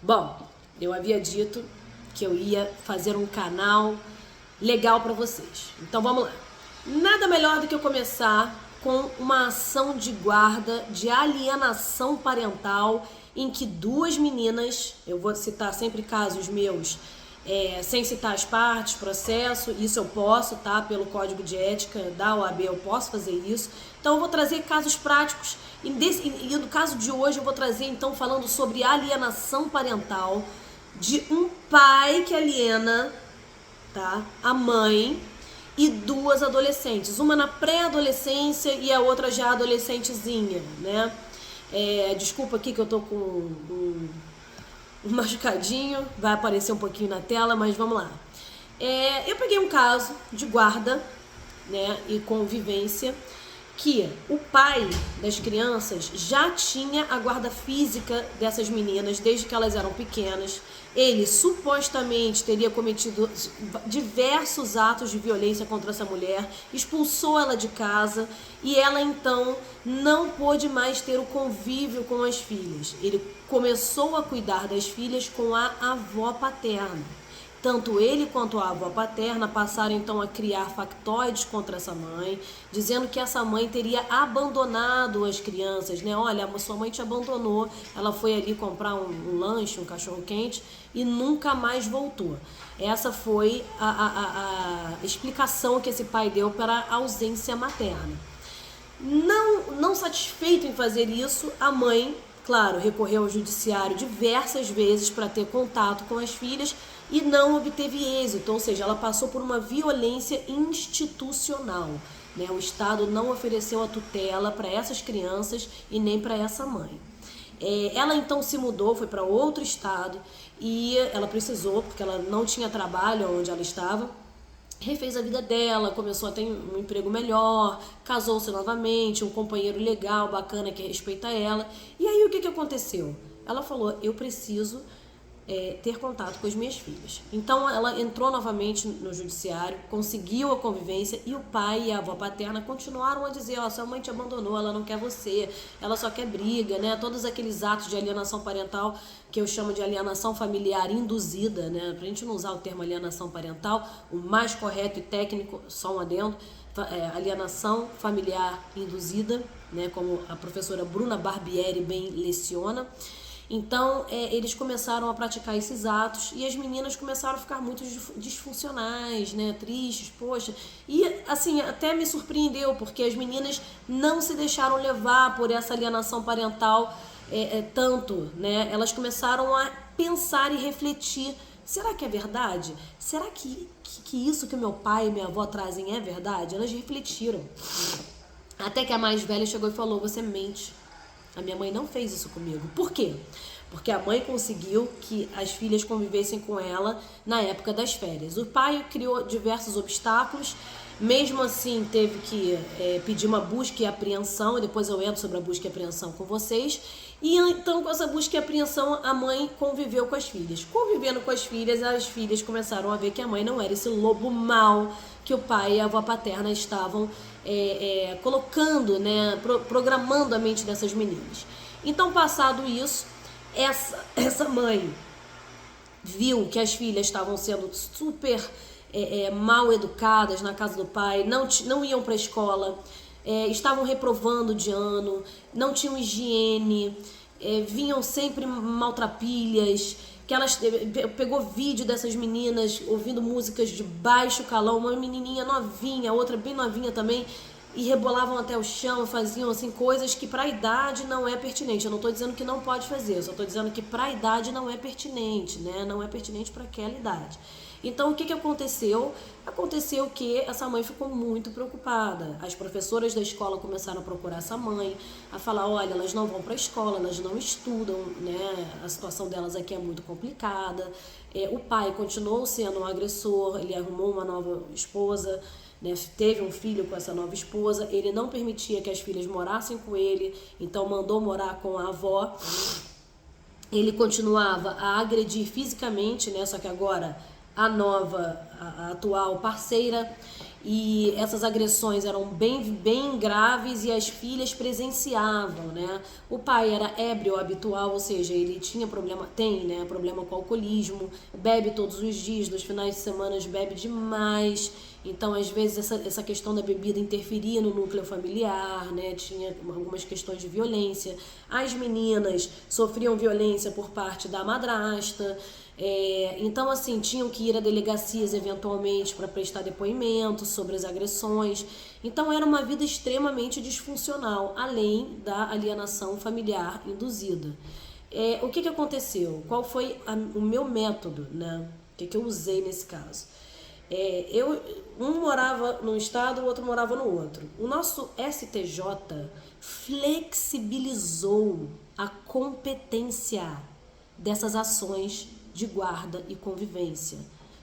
Bom, eu havia dito que eu ia fazer um canal legal para vocês. Então vamos lá. Nada melhor do que eu começar com uma ação de guarda de alienação parental em que duas meninas, eu vou citar sempre casos meus, sem citar as partes, processo, isso eu posso, tá? Pelo código de ética da OAB eu posso fazer isso. Então eu vou trazer casos práticos e no caso de hoje eu vou trazer então falando sobre alienação parental de um pai que aliena, tá? A mãe e duas adolescentes, uma na pré-adolescência e a outra já adolescentezinha, né? Desculpa aqui que eu tô com um machucadinho, vai aparecer um pouquinho na tela, mas vamos lá. Eu peguei um caso de guarda, né, e convivência, que o pai das crianças já tinha a guarda física dessas meninas desde que elas eram pequenas. Ele supostamente teria cometido diversos atos de violência contra essa mulher, expulsou ela de casa e ela então não pôde mais ter o convívio com as filhas. Ele começou a cuidar das filhas com a avó paterna. Tanto ele quanto a avó paterna passaram então a criar factoides contra essa mãe, dizendo que essa mãe teria abandonado as crianças, né? Olha, a sua mãe te abandonou, ela foi ali comprar um lanche, um cachorro-quente e nunca mais voltou. Essa foi a explicação que esse pai deu para a ausência materna. Não satisfeito em fazer isso, a mãe, claro, recorreu ao judiciário diversas vezes para ter contato com as filhas e não obteve êxito, ou seja, ela passou por uma violência institucional, né? O Estado não ofereceu a tutela para essas crianças e nem para essa mãe. Ela então se mudou, foi para outro estado e ela precisou, porque ela não tinha trabalho onde ela estava, refez a vida dela, começou a ter um emprego melhor, casou-se novamente, um companheiro legal, bacana, que respeita ela. E aí o que aconteceu? Ela falou, eu preciso ter contato com as minhas filhas. Então ela entrou novamente no judiciário, conseguiu a convivência e o pai e a avó paterna continuaram a dizer, ó, sua mãe te abandonou, ela não quer você, ela só quer briga, né? Todos aqueles atos de alienação parental que eu chamo de alienação familiar induzida, né? Pra gente não usar o termo alienação parental, o mais correto e técnico, só um adendo, alienação familiar induzida, né? Como a professora Bruna Barbieri bem leciona. Então, eles começaram a praticar esses atos e as meninas começaram a ficar muito disfuncionais, né, tristes, poxa. E, assim, até me surpreendeu, porque as meninas não se deixaram levar por essa alienação parental tanto, né? Elas começaram a pensar e refletir, será que é verdade? Será que isso que meu pai e minha avó trazem é verdade? Elas refletiram. Até que a mais velha chegou e falou, você mente. A minha mãe não fez isso comigo. Por quê? Porque a mãe conseguiu que as filhas convivessem com ela na época das férias. O pai criou diversos obstáculos, mesmo assim teve que pedir uma busca e apreensão, e depois eu entro sobre a busca e apreensão com vocês. E então, com essa busca e apreensão, a mãe conviveu com as filhas. Convivendo com as filhas começaram a ver que a mãe não era esse lobo mau que o pai e a avó paterna estavam colocando, né, programando a mente dessas meninas. Então, passado isso, essa mãe viu que as filhas estavam sendo super mal educadas na casa do pai, não iam para a escola, estavam reprovando de ano, não tinham higiene, vinham sempre maltrapilhas, que elas pegou vídeo dessas meninas ouvindo músicas de baixo calão, uma menininha novinha, outra bem novinha também, e rebolavam até o chão, faziam assim coisas que para a idade não é pertinente. Eu não estou dizendo que não pode fazer, eu só estou dizendo que para a idade não é pertinente, né? Não é pertinente para aquela idade. Então, o que aconteceu? Aconteceu que essa mãe ficou muito preocupada. As professoras da escola começaram a procurar essa mãe, a falar, olha, elas não vão para a escola, elas não estudam, né? A situação delas aqui é muito complicada. O pai continuou sendo um agressor, ele arrumou uma nova esposa, né? Teve um filho com essa nova esposa, ele não permitia que as filhas morassem com ele, então mandou morar com a avó. Ele continuava a agredir fisicamente, né? Só que agora a atual parceira, e essas agressões eram bem graves e as filhas presenciavam, né? O pai era ébrio habitual, ou seja, ele tinha problema com alcoolismo, bebe todos os dias, nos finais de semana bebe demais. Então, às vezes, essa questão da bebida interferia no núcleo familiar, né? Tinha algumas questões de violência. As meninas sofriam violência por parte da madrasta. Então, assim, tinham que ir a delegacias eventualmente para prestar depoimento sobre as agressões. Então, era uma vida extremamente disfuncional, além da alienação familiar induzida. O que aconteceu? Qual foi o meu método, né? O que eu usei nesse caso? Um morava num estado, o outro morava no outro. O nosso STJ flexibilizou a competência dessas ações de guarda e convivência.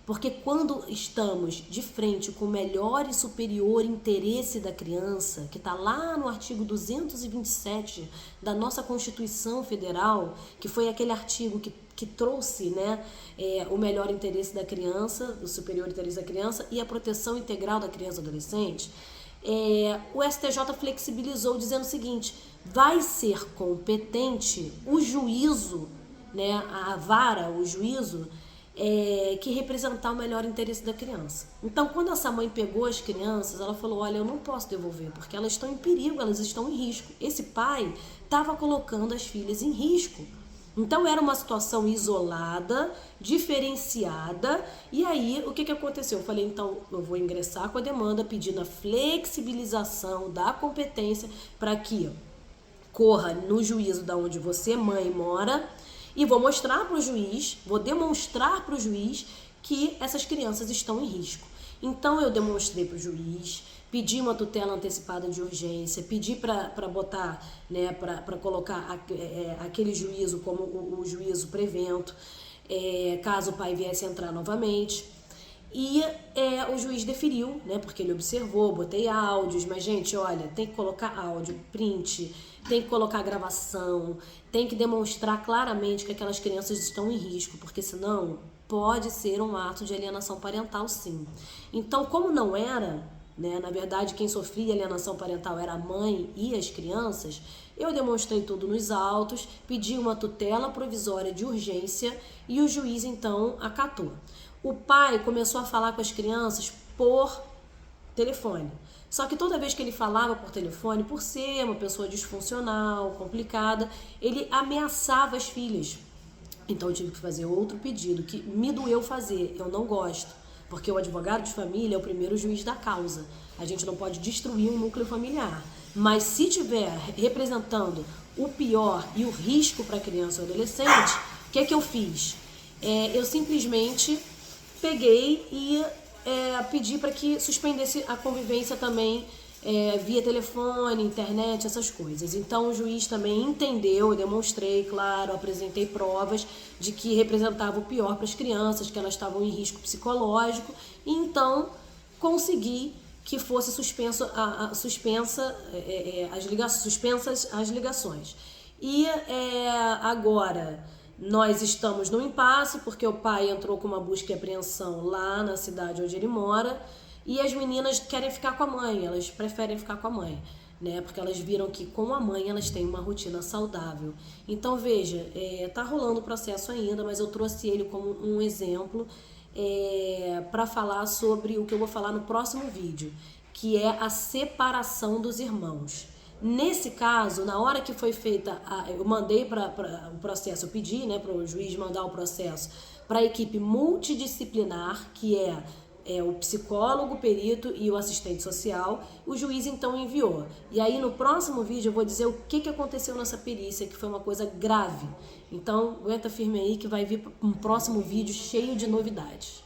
Porque quando estamos de frente com o melhor e superior interesse da criança, que está lá no artigo 227 da nossa Constituição Federal, que foi aquele artigo que trouxe, né, o melhor interesse da criança, o superior interesse da criança e a proteção integral da criança e adolescente, o STJ flexibilizou dizendo o seguinte: vai ser competente o juízo, né, a vara, o juízo, que representar o melhor interesse da criança. Então, quando essa mãe pegou as crianças, ela falou: olha, eu não posso devolver, porque elas estão em perigo, elas estão em risco. Esse pai estava colocando as filhas em risco. Então, era uma situação isolada, diferenciada, e aí, o que aconteceu? Eu falei, então, eu vou ingressar com a demanda pedindo a flexibilização da competência para que corra no juízo da onde você, mãe, mora, e vou mostrar para o juiz, vou demonstrar para o juiz que essas crianças estão em risco. Então, eu demonstrei para o juiz, pedi uma tutela antecipada de urgência, pedi para botar, né, para colocar aquele juízo como o juízo prevento, caso o pai viesse entrar novamente. E o juiz deferiu, né, porque ele observou, botei áudios, mas, gente, olha, tem que colocar áudio, print, tem que colocar gravação, tem que demonstrar claramente que aquelas crianças estão em risco, porque senão pode ser um ato de alienação parental, sim. Então, como não era, né, na verdade, quem sofria alienação parental era a mãe e as crianças, eu demonstrei tudo nos autos, pedi uma tutela provisória de urgência e o juiz, então, acatou. O pai começou a falar com as crianças por telefone. Só que toda vez que ele falava por telefone, por ser uma pessoa disfuncional, complicada, ele ameaçava as filhas. Então eu tive que fazer outro pedido, que me doeu fazer, eu não gosto. Porque o advogado de família é o primeiro juiz da causa. A gente não pode destruir um núcleo familiar. Mas se tiver representando o pior e o risco para a criança ou adolescente, o que eu fiz? Eu simplesmente peguei e pedi para que suspendesse a convivência também via telefone, internet, essas coisas. Então o juiz também entendeu, eu demonstrei, claro, apresentei provas de que representava o pior para as crianças, que elas estavam em risco psicológico, e então consegui que fosse suspensas as ligações. E agora nós estamos no impasse, porque o pai entrou com uma busca e apreensão lá na cidade onde ele mora, e as meninas querem ficar com a mãe, elas preferem ficar com a mãe, né? Porque elas viram que com a mãe elas têm uma rotina saudável. Então, veja, tá rolando o processo ainda, mas eu trouxe ele como um exemplo para falar sobre o que eu vou falar no próximo vídeo, que é a separação dos irmãos. Nesse caso, na hora que foi feita, eu mandei para o processo, eu pedi, né, para o juiz mandar o processo para a equipe multidisciplinar, que é o psicólogo, o perito e o assistente social. O juiz então enviou. E aí no próximo vídeo eu vou dizer o que aconteceu nessa perícia, que foi uma coisa grave. Então aguenta firme aí que vai vir um próximo vídeo cheio de novidades.